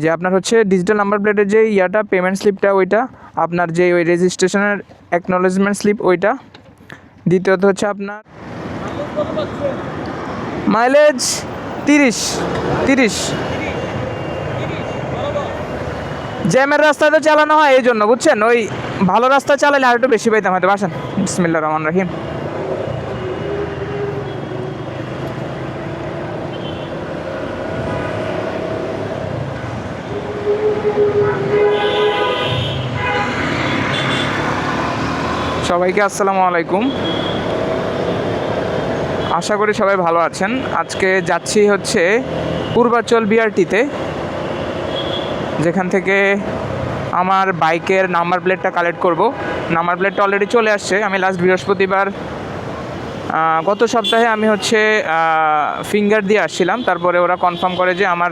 যে আপনার হচ্ছে ডিজিটাল নাম্বার প্লেটের যে ইয়াটা পেমেন্ট স্লিপটা ওইটা, আপনার যে ওই রেজিস্ট্রেশনের অ্যাকনোলেজমেন্ট স্লিপ ওইটা, দ্বিতীয়ত হচ্ছে আপনার মাইলেজ 30 জ্যামের রাস্তায় তো চালানো হয় এই জন্য, বুঝছেন? ওই ভালো রাস্তা চালালে আর একটু বেশি পাইতাম হয়তো। বাসেন, বিসমিল্লাহির রহমানির রহিম। সবাইকে আসসালামু আলাইকুম, আশা করি সবাই ভালো আছেন। আজকে যাচ্ছি হচ্ছে পূর্বাচল বিআরটিতে, যেখান থেকে আমার বাইকের নাম্বার প্লেটটা কালেক্ট করব। নাম্বার প্লেটটা অলরেডি চলে আসছে। আমি লাস্ট বৃহস্পতিবার গত সপ্তাহে আমি হচ্ছে ফিঙ্গার দিয়ে আসছিলাম, তারপরে ওরা কনফার্ম করে যে আমার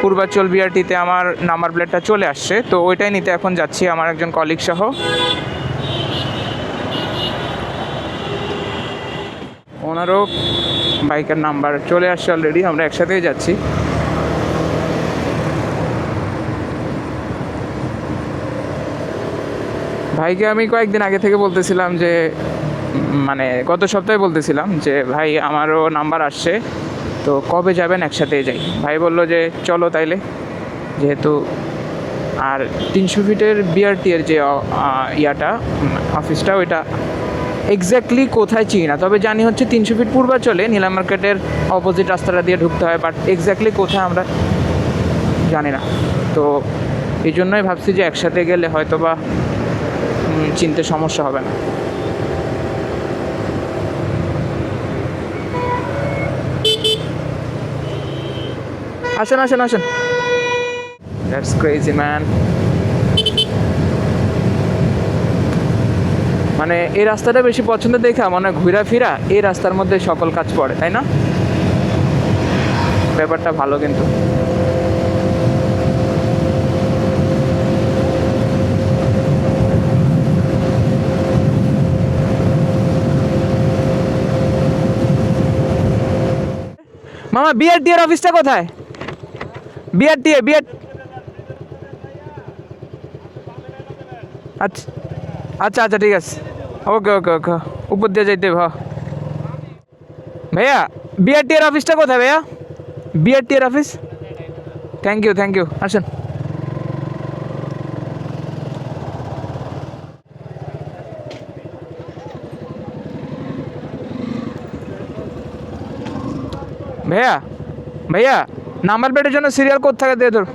পূর্বাচল বিআরটিতে আমার নাম্বার প্লেটটা চলে আসছে। তো ওইটাই নিতে এখন যাচ্ছি আমার একজন কলিগ সহ। ওনারও বাইকের নাম্বার চলে আসছে অলরেডি, আমরা একসাথেই যাচ্ছি। ভাইকে আমি কয়েকদিন আগে থেকে বলতেছিলাম যে, মানে গত সপ্তাহে বলতেছিলাম যে ভাই আমারও নাম্বার আসছে, তো কবে যাবেন, একসাথে যাই। ভাই বললো যে চলো তাইলে, যেহেতু আর 300 ফিটের বিআরটি এর যে ইয়াটা অফিসটা, ওইটা এক্স্যাক্টলি কোথায় চিনি না, তবে জানি হচ্ছে 300 ফিট পূর্বাচলে নিলাম মার্কেটের অপোজিট রাস্তাটা দিয়ে ঢুকতে হয়, বাট এক্স্যাক্টলি কোথায় আমরা জানি না। তো এই জন্যই ভাবছি যে একসাথে গেলে হয়তো বা চিনতে সমস্যা হবে না। আসেন আসেন আসেন। That's crazy man. মানে এই রাস্তাটা বেশি পছন্দ দেখা, মানে ঘুরা ফিরা এই রাস্তার মধ্যে সকল কাজ পড়ে, তাই না? ব্যাপারটা ভালো কিন্তু। মামা বিআরটি এর অফিসটা কোথায়? বিআরটি আচ্ছা আচ্ছা আচ্ছা, ঠিক আছে, ওকে ওকে ওকে, উপর দিয়ে যাইতে ভাইয়া। বিআরটি এর অফিসটা কোথায় ভাইয়া? বিআরটি এর অফিস। থ্যাংক ইউ, আসেন। ভাইয়া ভাইয়া, নাম্বার প্লেটের জন্য সিরিয়াল কোথা থেকে দিয়ে ধরবো?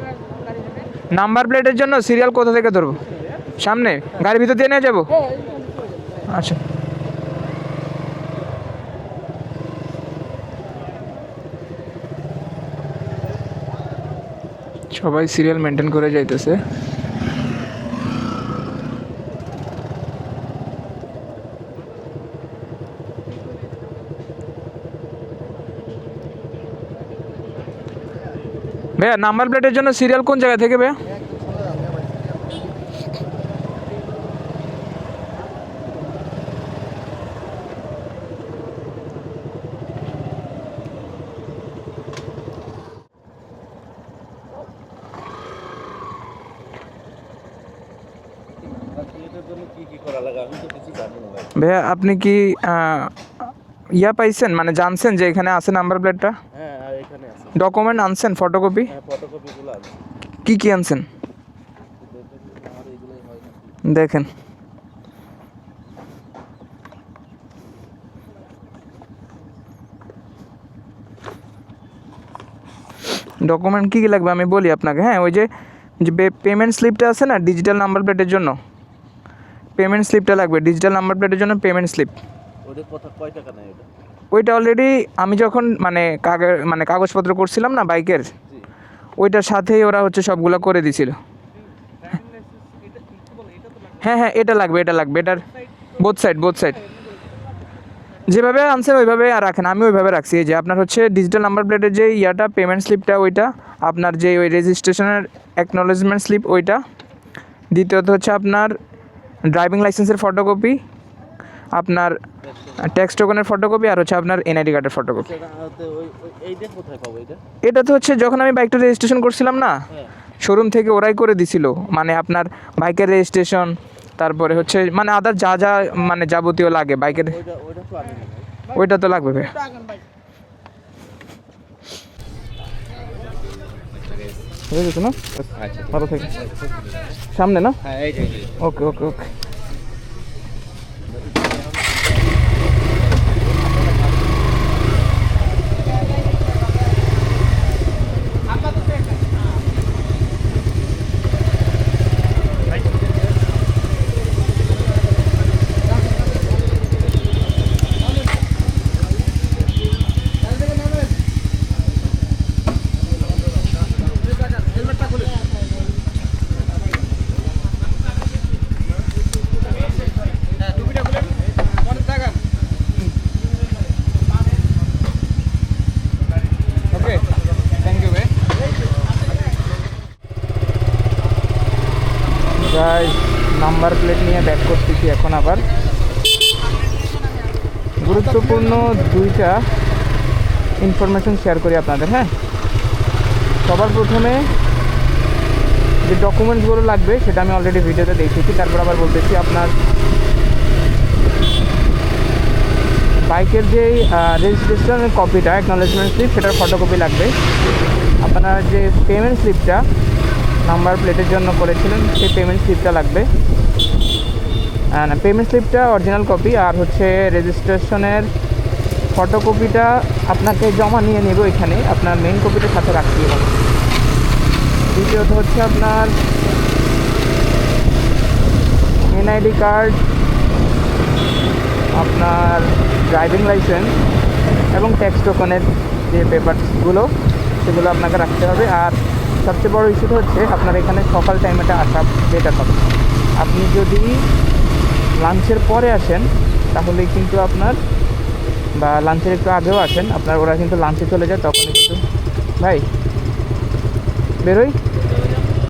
নাম্বার প্লেটের জন্য সিরিয়াল কোথা থেকে ধরবো? সামনে গাড়ির ভিতর দিয়ে নিয়ে যাবো? আচ্ছা, সবাই সিরিয়াল মেনটেন করে যাইতেছে। ভাইয়া নাম্বার প্লেটের জন্য সিরিয়াল কোন জায়গা থেকে ভাইয়া? ভাইয়া আপনি কি ইয়া পাইছেন, মানে জানছেন যে এখানে আছে নাম্বার প্লেটটা? ডকুমেন্ট আনছেন, ফটোকপি? কি কি আনছেন দেখেন। ডকুমেন্ট কী কী লাগবে আমি বলি আপনাকে। হ্যাঁ, ওই যে পেমেন্ট স্লিপটা আছে না ডিজিটাল নাম্বার প্লেটের জন্য, পেমেন্ট স্লিপটা লাগবে ডিজিটাল নাম্বার প্লেটের জন্য। পেমেন্ট স্লিপ ওইটা অলরেডি আমি যখন মানে কাগজপত্র করছিলাম না বাইকের, ওইটার সাথেই ওরা হচ্ছে সবগুলো করে দিছিল। হ্যাঁ, এটা লাগবে এটার বোথ সাইড যেভাবে আনছেন ওইভাবে আর রাখেন, আমি ওইভাবে রাখছি। এই যে আপনার হচ্ছে ডিজিটাল নাম্বার প্লেটের যে ইয়াটা পেমেন্ট স্লিপটা ওইটা, আপনার যে ওই রেজিস্ট্রেশনের অ্যাকনোলেজমেন্ট স্লিপ ওইটা, দ্বিতীয়ত হচ্ছে আপনার ড্রাইভিং লাইসেন্সের ফটোকপি, আপনার ট্যাক্স টোকনের ফটোকপি, আর হচ্ছে আপনার এনআইডি কার্ডের ফটোকপি। এটা তো হচ্ছে যখন আমি বাইকটা রেজিস্ট্রেশন করছিলাম না, শোরুম থেকে ওরাই করে দিছিল, মানে আপনার বাইকের রেজিস্ট্রেশন, তারপরে হচ্ছে মানে আদার যা যা মানে যাবতীয় লাগে বাইকের, ওইটা তো লাগবে ভাই। হয়ে গেছে না? ভালো থেকে সামনে না? ওকে ওকে ওকে। গাইস নাম্বার প্লেট নিয়ে ব্যাক করতেছি এখন। আবার গুরুত্বপূর্ণ দুইটা ইনফরমেশন শেয়ার করি আপনাদের। হ্যাঁ, সবার প্রথমে যে ডকুমেন্টসগুলো লাগবে সেটা আমি অলরেডি ভিডিওতে দেখেছি, তারপর আবার বলতেছি। আপনার বাইকের যেই রেজিস্ট্রেশনের কপিটা, অ্যাকনলেজমেন্ট স্লিপ, সেটার ফটোকপি লাগবে। আপনার যে পেমেন্ট স্লিপটা নাম্বার প্লেটের জন্য করেছিলেন সেই পেমেন্ট স্লিপটা লাগবে। পেমেন্ট স্লিপটা অরিজিনাল কপি, আর হচ্ছে রেজিস্ট্রেশনের ফটোকপিটা আপনাকে জমা নিয়ে নেব এখানে, আপনার মেইন কপিটা সাথে রাখতেই হবে। দ্বিতীয়ত হচ্ছে আপনার এনআইডি কার্ড, আপনার ড্রাইভিং লাইসেন্স এবং ট্যাক্স টোকনের যে পেপারসগুলো সেগুলো আপনাকে রাখতে হবে। আর সবচেয়ে বড় ইস্যুটা হচ্ছে আপনার এখানে সকাল টাইমেটা আসা বেটার হবে। আপনি যদি লাঞ্চের পরে আসেন তাহলে কিন্তু আপনার, বা লাঞ্চের একটু আগেও আসেন আপনার, ওরা কিন্তু লাঞ্চে চলে যায়, তখন কিন্তু ভাই বেরোই